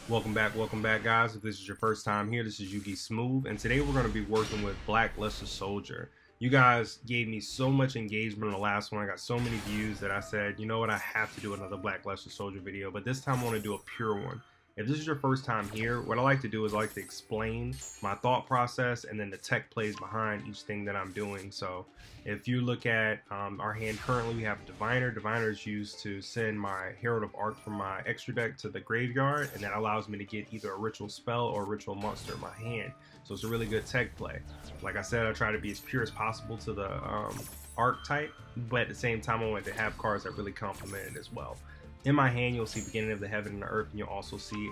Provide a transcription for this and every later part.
Welcome back guys. If this is your first time here, this is Yu-Gi Smooth, and today we're going to be working with Black Luster Soldier. You guys gave me so much engagement on the last one. I got so many views that I said, you know what, I have to do another Black Luster Soldier video, but this time I want to do a pure one. If this is your first time here, what I like to do is I like to explain my thought process and then the tech plays behind each thing that I'm doing. So if you look at our hand currently, we have Diviner. Diviner is used to send my Herald of Arc from my extra deck to the graveyard, and that allows me to get either a ritual spell or a ritual monster in my hand. So it's a really good tech play. Like I said, I try to be as pure as possible to the archetype, but at the same time I want to have cards that really complement it as well. In my hand, you'll see Beginning of the Heaven and the Earth, and you'll also see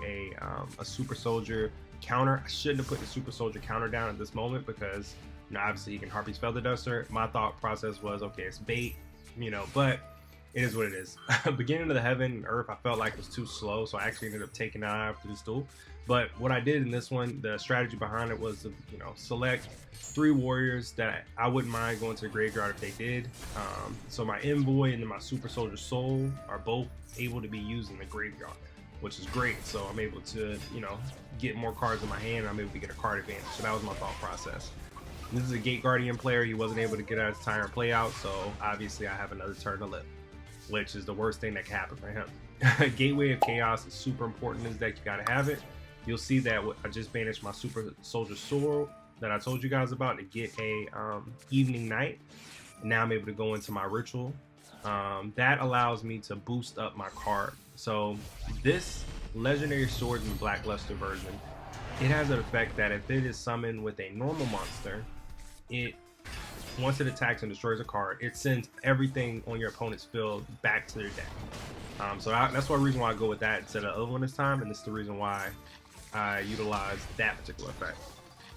a Super Soldier counter. I shouldn't have put the Super Soldier counter down at this moment because, you know, obviously you can Harpy's Feather Duster. My thought process was, okay, it's bait, you know, but it is what it is. Beginning of the Heaven and Earth, I felt like it was too slow, so I actually ended up taking it out after this duel. But what I did in this one, the strategy behind it was to, you know, select 3 warriors that I wouldn't mind going to the graveyard if they did. So my Envoy and then my Super Soldier Soul are both able to be used in the graveyard, which is great. So I'm able to, you know, get more cards in my hand, and I'm able to get a card advantage. So that was my thought process. This is a Gate Guardian player. He wasn't able to get out his Tyrant play out, so obviously I have another turn to live, which is the worst thing that can happen for him. Gateway of Chaos is super important in this deck. You gotta have it. You'll see that I just banished my Super Soldier Sword that I told you guys about to get a Evening Night. Now I'm able to go into my ritual. That allows me to boost up my card. So this Legendary Sword in the Black Luster version, it has an effect that if it is summoned with a normal monster, once it attacks and destroys a card, it sends everything on your opponent's field back to their deck. So that's one reason why I go with that instead of the other one this time, and this is the reason why I utilize that particular effect.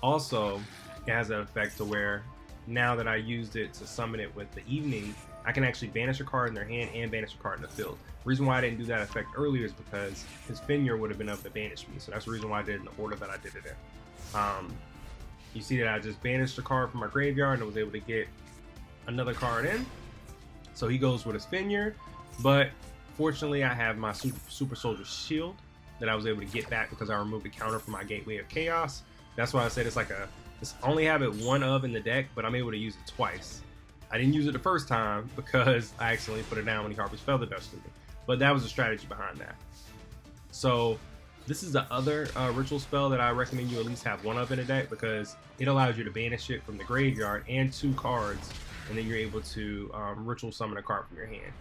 Also, it has an effect to where now that I used it to summon it with the Evening, I can actually banish a card in their hand and banish a card in the field. The reason why I didn't do that effect earlier is because his Fenrir would have been able to banish me, so that's the reason why I did it in the order that I did it in. You see that I just banished a card from my graveyard and was able to get another card in. So he goes with his Fenrir, but fortunately I have my Super Soldier Shield that I was able to get back because I removed the counter from my Gateway of Chaos. That's why I said it's only have it one of in the deck, but I'm able to use it twice. I didn't use it the first time because I accidentally put it down when he Harpy's Feather Dusted me. But that was the strategy behind that. So this is the other ritual spell that I recommend you at least have one of in a deck, because it allows you to banish it from the graveyard and 2 cards, and then you're able to ritual summon a card from your hand.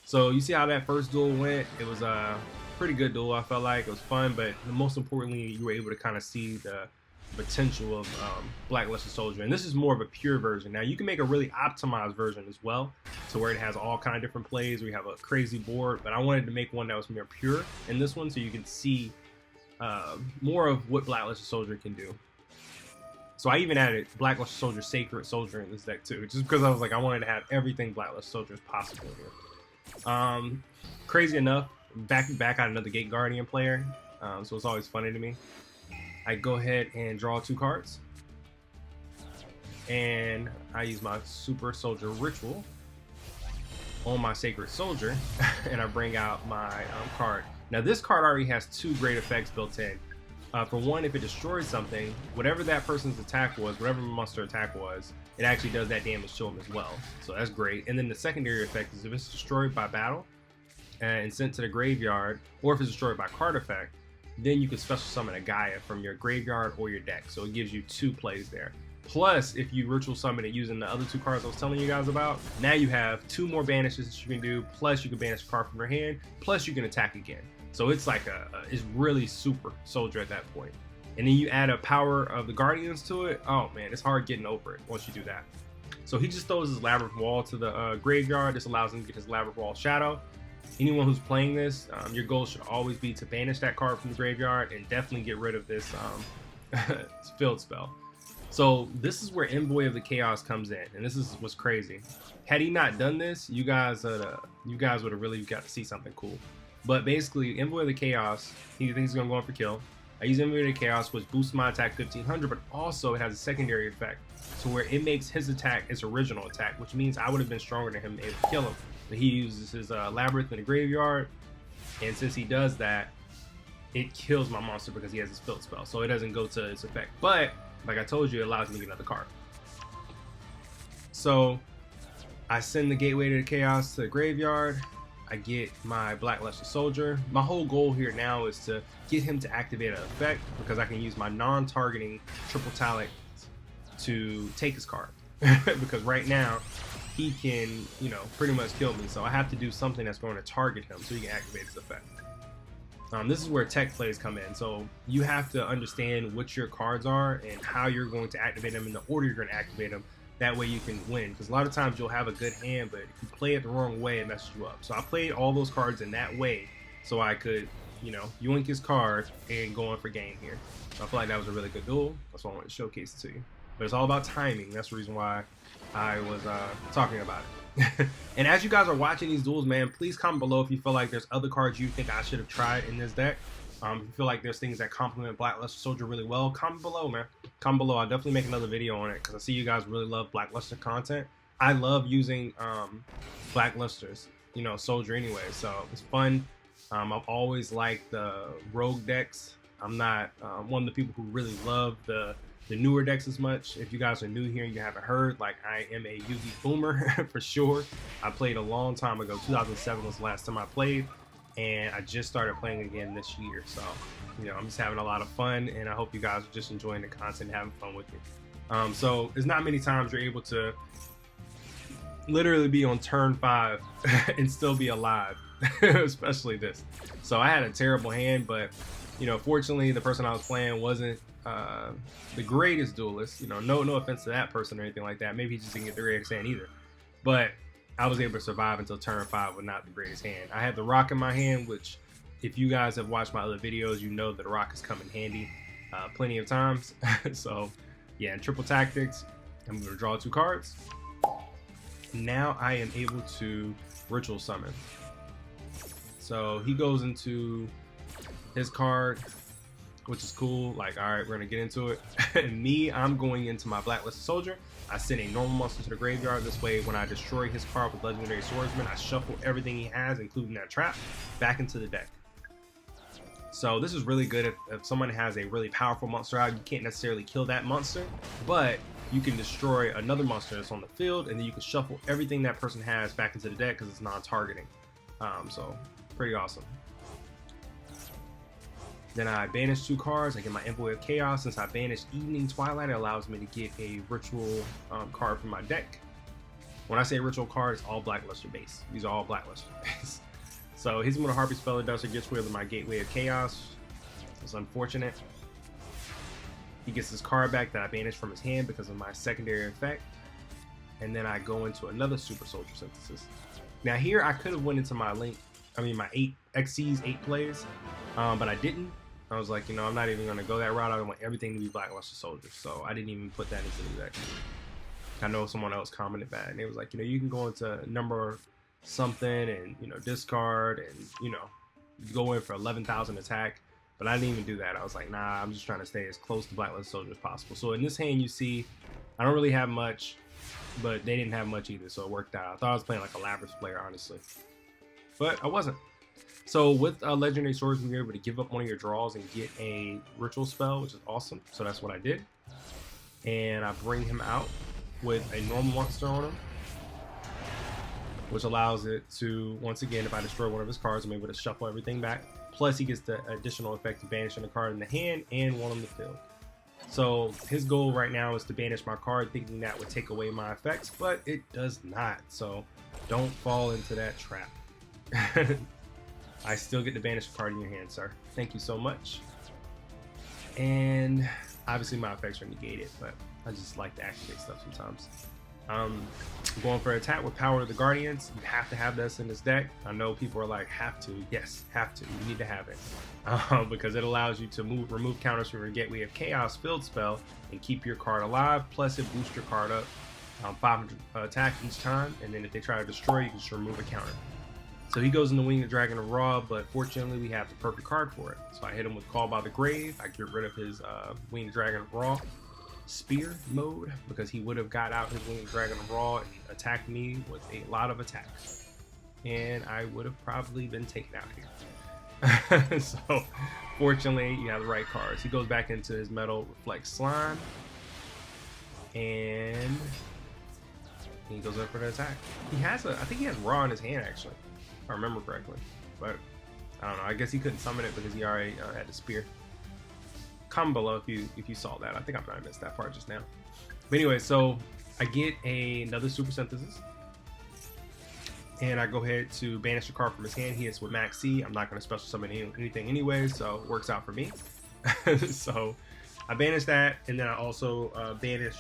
So you see how that first duel went? It was a pretty good duel. I felt like it was fun, but most importantly, you were able to kind of see the potential of Black Luster Soldier. And this is more of a pure version. Now you can make a really optimized version as well, to where it has all kind of different plays. We have a crazy board, but I wanted to make one that was more pure in this one, so you can see more of what Black Luster Soldier can do. So I even added Black Luster Soldier Sacred Soldier in this deck too, just because I was like, I wanted to have everything Black Luster Soldier as possible here. Crazy enough, back I had another Gate Guardian player, so it's always funny to me. I go ahead and draw 2 cards, and I use my Super Soldier Ritual on my Sacred Soldier, and I bring out my card. Now this card already has 2 great effects built in. For one, if it destroys something, whatever that person's attack was, whatever monster attack was, it actually does that damage to them as well. So that's great. And then the secondary effect is if it's destroyed by battle and sent to the graveyard, or if it's destroyed by card effect, then you can special summon a Gaia from your graveyard or your deck. So it gives you 2 plays there. Plus, if you ritual summon it using the other 2 cards I was telling you guys about, now you have 2 more banishes that you can do. Plus, you can banish a card from your hand. Plus, you can attack again. So it's like it's really super soldier at that point. And then you add a power of the Guardians to it. Oh man, it's hard getting over it once you do that. So he just throws his Labyrinth Wall to the graveyard. This allows him to get his Labyrinth Wall Shadow. Anyone who's playing this, your goal should always be to banish that card from the graveyard and definitely get rid of this field spell. So this is where Envoy of the Chaos comes in, and this is what's crazy. Had he not done this, you guys would have really got to see something cool. But basically, Envoy of the Chaos, he thinks he's gonna go in for kill. I use Envoy of the Chaos, which boosts my attack 1500, but also it has a secondary effect to where it makes his attack his original attack, which means I would have been stronger than him, able to kill him. But he uses his Labyrinth in the graveyard, and since he does that, it kills my monster because he has his field spell, so it doesn't go to its effect. But like I told you, it allows me to get another card. So I send the Gateway to the Chaos to the graveyard. I get my Black Luster Soldier. My whole goal here now is to get him to activate an effect because I can use my non-targeting triple talent to take his card. Because right now he can, you know, pretty much kill me. So I have to do something that's going to target him so he can activate his effect. This is where tech plays come in. So you have to understand what your cards are and how you're going to activate them in the order you're going to activate them. That way you can win, because a lot of times you'll have a good hand, but if you play it the wrong way, it messes you up. So I played all those cards in that way so I could, you know, yoink his card and go in for game here. So I feel like that was a really good duel. That's why I wanted to showcase it to you. But it's all about timing. That's the reason why I was talking about it. And as you guys are watching these duels, man, please comment below if you feel like there's other cards you think I should have tried in this deck. If you feel like there's things that complement Black Luster Soldier really well, comment below, man. Comment below. I'll definitely make another video on it because I see you guys really love Black Luster content. I love using Black Lusters, you know, Soldier anyway, so it's fun. I've always liked the rogue decks. I'm not one of the people who really love the newer decks as much. If you guys are new here and you haven't heard, like, I am a Yu-Gi boomer for sure. I played a long time ago. 2007 was the last time I played. And I just started playing again this year, so you know, I'm just having a lot of fun, and I hope you guys are just enjoying the content and having fun with it. So there's not many times you're able to literally be on turn 5 and still be alive, especially this. So I had a terrible hand, but you know, fortunately the person I was playing wasn't the greatest duelist. You know, no offense to that person or anything like that. Maybe he just didn't get the greatest hand either, but I was able to survive until turn 5 with not the greatest hand. I had the rock in my hand, which if you guys have watched my other videos, you know that the rock has come in handy plenty of times. So yeah, in triple tactics, I'm going to draw 2 cards. Now I am able to ritual summon. So he goes into his card, which is cool. Like, all right, we're going to get into it. And me, I'm going into my Black Luster Soldier. I send a normal monster to the graveyard. This way, when I destroy his card with Legendary Swordsman, I shuffle everything he has, including that trap, back into the deck. So this is really good if someone has a really powerful monster out. You can't necessarily kill that monster, but you can destroy another monster that's on the field, and then you can shuffle everything that person has back into the deck because it's non-targeting. So pretty awesome. Then I banish 2 cards. I get my Envoy of Chaos. Since I banished Evening Twilight, it allows me to get a ritual card from my deck. When I say ritual card, it's all Black Luster base. These are all Black Luster base. So hits me with a Harpy Spell and Duster, gets rid of my Gateway of Chaos. It's unfortunate. He gets his card back that I banished from his hand because of my secondary effect. And then I go into another Super Soldier Synthesis. Now here I could have went into my my 8 XC's 8 plays, but I didn't. I was like, you know, I'm not even going to go that route. I want everything to be Black Luster Soldier, so I didn't even put that into the deck. I know someone else commented that, and it was like, you know, you can go into number something and, you know, discard and, you know, go in for 11,000 attack, but I didn't even do that. I was like, nah, I'm just trying to stay as close to Black Luster Soldier as possible. So in this hand, you see, I don't really have much, but they didn't have much either, so it worked out. I thought I was playing like a Labyrinth player, honestly, but I wasn't. So with Legendary Swords, you're able to give up one of your draws and get a ritual spell, which is awesome. So that's what I did. And I bring him out with a normal monster on him, which allows it to, once again, if I destroy one of his cards, I'm able to shuffle everything back. Plus, he gets the additional effect of banishing a card in the hand and one on the field. So his goal right now is to banish my card, thinking that would take away my effects, but it does not. So don't fall into that trap. I still get to banish a card in your hand, sir. Thank you so much. And obviously my effects are negated, but I just like to activate stuff sometimes. Going for an attack with Power of the Guardians. You have to have this in this deck. I know people are like, have to. Yes, have to. You need to have it. Because it allows you to remove counters from your Gateway of Chaos field spell and keep your card alive. Plus it boosts your card up 500 attack each time. And then if they try to destroy, you can just remove a counter. So he goes in the Winged Dragon of Raw, but fortunately we have the perfect card for it. So I hit him with Call by the Grave. I get rid of his Winged Dragon of Raw spear mode because he would have got out his Winged Dragon of Raw and attacked me with a lot of attacks. And I would have probably been taken out here. So fortunately, you have the right cards. He goes back into his Metal Reflect Slime, and he goes up for the attack. He has I think he has Raw in his hand actually, if I remember correctly. But I don't know. I guess he couldn't summon it because he already had the spear. Comment below if you saw that. I think I might have missed that part just now. But anyway, so I get another Super Synthesis. And I go ahead to banish a card from his hand. He hits with Max C. I'm not going to special summon anything anyway, so it works out for me. So I banish that, and then I also banish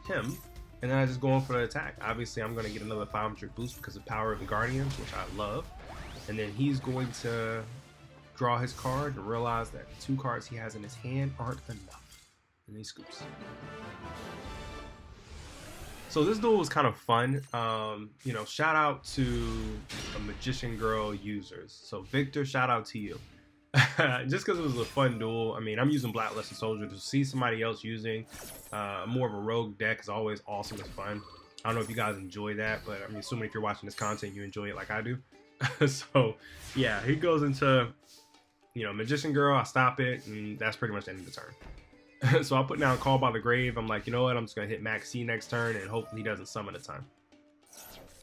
him. And then I just go in for the attack. Obviously, I'm going to get another 500 boost because of Power of the Guardians, which I love. And then he's going to draw his card and realize that the 2 cards he has in his hand aren't enough. And he scoops. So this duel was kind of fun. You know, shout out to a Magician Girl users. So Victor, shout out to you. Just because it was a fun duel. I mean, I'm using Black Luster Soldier. To see somebody else using more of a rogue deck is always awesome. It's fun. I don't know if you guys enjoy that, but I'm assuming if you're watching this content, you enjoy it like I do. So yeah, he goes into, you know, Magician Girl. I stop it, and that's pretty much the end of the turn. So I put down Call by the Grave. I'm like, you know what? I'm just going to hit Max C next turn, and hopefully he doesn't summon a ton.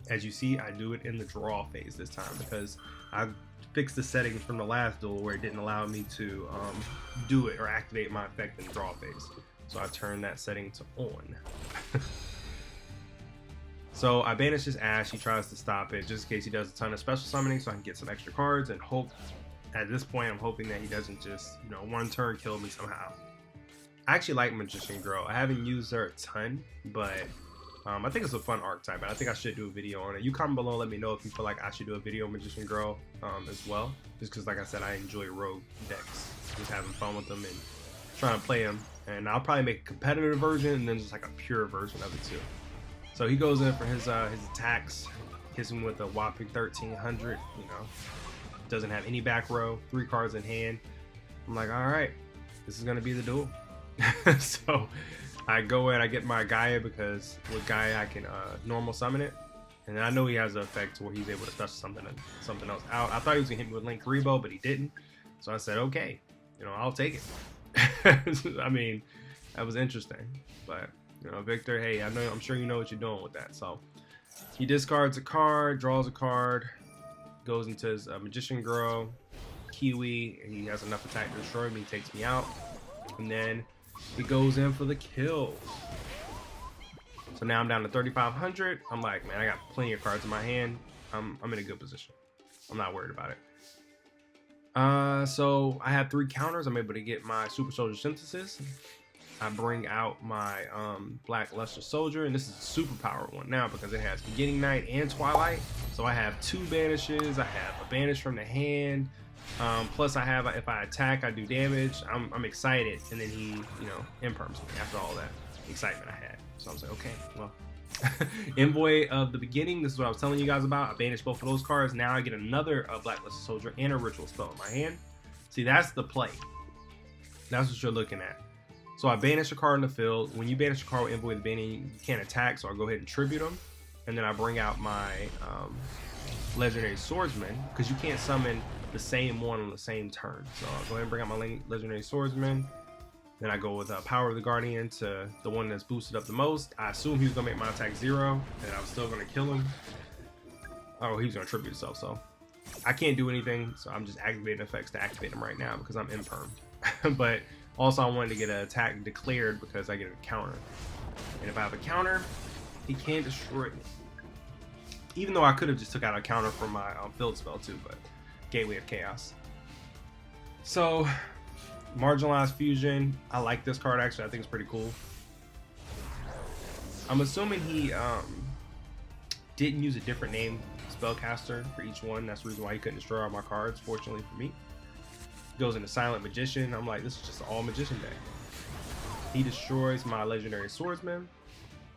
As you see, I do it in the draw phase this time because I fixed the settings from the last duel where it didn't allow me to do it or activate my effect in the draw phase. So I turned that setting to on. So I banish his Ash. He tries to stop it just in case he does a ton of special summoning so I can get some extra cards, and hope at this point I'm hoping that he doesn't just, you know, one turn kill me somehow. I actually like Magician Girl. I haven't used her a ton, but I think it's a fun archetype, and I think I should do a video on it. You comment below and let me know if you feel like I should do a video on Magician Girl as well. Just because, like I said, I enjoy rogue decks. Just having fun with them and trying to play them. And I'll probably make a competitive version and then just like a pure version of it too. So he goes in for his attacks, hits him with a whopping 1300, you know. Doesn't have any back row, 3 cards in hand. I'm like, all right, this is going to be the duel. So I go in, I get my Gaia because with Gaia I can normal summon it, and then I know he has an effect to where he's able to special something else out. I thought he was gonna hit me with Link Rebo, but he didn't. So I said, okay, you know, I'll take it. I mean, that was interesting, but you know, Victor, hey, I'm sure you know what you're doing with that. So he discards a card, draws a card, goes into his Magician Girl, Kiwi, and he has enough attack to destroy me. He takes me out, and then he goes in for the kill. So now I'm down to 3,500. I'm like, man, I got plenty of cards in my hand. I'm in a good position. I'm not worried about it. So I have 3 counters. I'm able to get my Super Soldier Synthesis. I bring out my Black Luster Soldier, and this is a super powered one now because it has Beginning Night and Twilight. So I have 2 banishes. I have a banish from the hand. Plus I have, if I attack, I do damage. I'm excited, and then he, you know, imperms me after all that excitement I had. So I was like, okay, well, Envoy of the Beginning, this is what I was telling you guys about. I banished both of those cards. Now I get another Black Luster Soldier and a Ritual Spell in my hand. See, that's the play. That's what you're looking at. So I banish a card in the field. When you banish a card with Envoy of the Beginning, you can't attack, so I'll go ahead and tribute them. And then I bring out my Legendary Swordsman, because you can't summon the same one on the same turn. So I'll go ahead and bring out my Legendary Swordsman. Then I go with Power of the Guardian to the one that's boosted up the most. I assume he was going to make my attack 0, and I'm still going to kill him. Oh, he was going to tribute himself, so I can't do anything. So I'm just activating effects to activate him right now because I'm impermed. But also I wanted to get an attack declared because I get a counter. And if I have a counter, he can't destroy me. Even though I could have just took out a counter from my field spell too, but Gateway of Chaos. So, Marginalized Fusion. I like this card actually. I think it's pretty cool. I'm assuming he didn't use a different name spellcaster for each one. That's the reason why he couldn't destroy all my cards, fortunately for me. Goes into Silent Magician. I'm like, this is just an all magician deck. He destroys my Legendary Swordsman.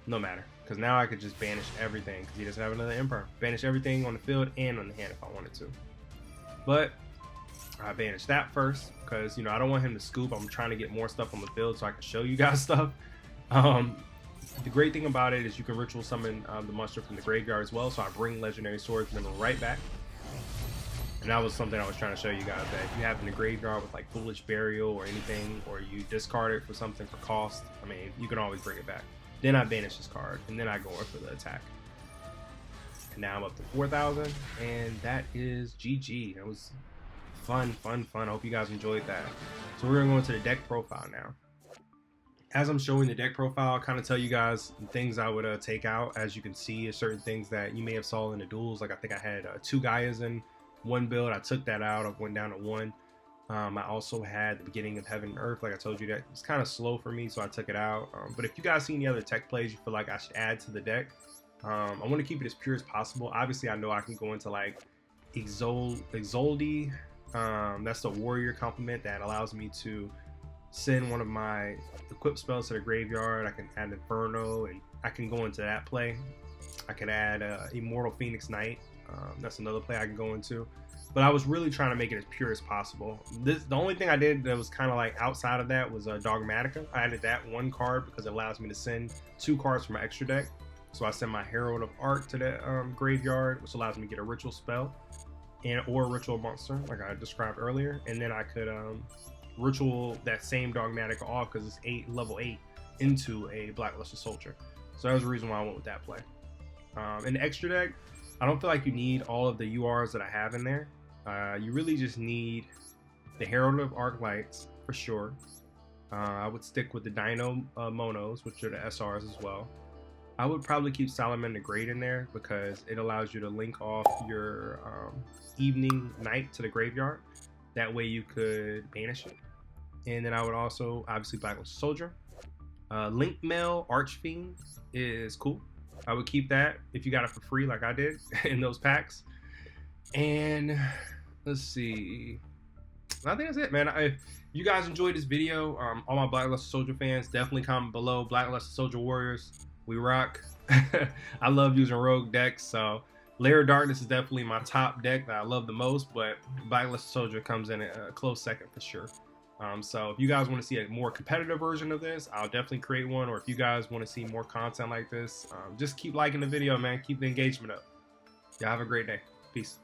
No matter, because now I could just banish everything because he doesn't have another Emperor. Banish everything on the field and on the hand if I wanted to. But I banished that first because, you know, I don't want him to scoop. I'm trying to get more stuff on the field so I can show you guys stuff. The great thing about it is you can ritual summon the monster from the graveyard as well. So I bring Legendary Swordsman right back. And that was something I was trying to show you guys, that if you have in the graveyard with like Foolish Burial or anything, or you discard it for something for cost, I mean, you can always bring it back. Then I banish this card, and then I go in for the attack. And now I'm up to 4,000, and that is GG. That was fun. I hope you guys enjoyed that. So we're gonna go into the deck profile now. As I'm showing the deck profile, I'll kind of tell you guys the things I would take out. As you can see, certain things that you may have saw in the duels. Like I think I had 2 Gaias in one build. I took that out. I went down to 1. I also had the beginning of Heaven and Earth. Like I told you, that it's kind of slow for me, so I took it out. But if you guys see any other tech plays you feel like I should add to the deck, I want to keep it as pure as possible. Obviously, I know I can go into like Exoldi. That's the warrior complement that allows me to send one of my equipped spells to the graveyard. I can add Inferno, and I can go into that play. I could add Immortal Phoenix Knight. That's another play I can go into. But I was really trying to make it as pure as possible. The only thing I did that was kind of like outside of that was Dogmatica. I added that 1 card because it allows me to send 2 cards from my extra deck. So I send my Herald of Arc to the graveyard, which allows me to get a ritual spell or a ritual monster, like I described earlier. And then I could ritual that same Dogmatica off, because it's level 8, into a Blackluster Soldier. So that was the reason why I went with that play. In the extra deck, I don't feel like you need all of the URs that I have in there. You really just need the Herald of Arc Lights for sure. I would stick with the Dino Monos, which are the SRs as well. I would probably keep Salamander Great in there because it allows you to link off your Evening Night to the graveyard. That way you could banish it. And then I would also, obviously, Blackluster Soldier. Link Mail Archfiend is cool. I would keep that if you got it for free like I did in those packs. And let's see, I think that's it, man. If you guys enjoyed this video, all my Blackluster Soldier fans, definitely comment below. Blackluster Soldier Warriors, we rock. I love using rogue decks, so Lair of Darkness is definitely my top deck that I love the most, but Blackluster Soldier comes in a close second for sure. So if you guys want to see a more competitive version of this, I'll definitely create one. Or if you guys want to see more content like this, just keep liking the video, man. Keep the engagement up. Y'all have a great day. Peace.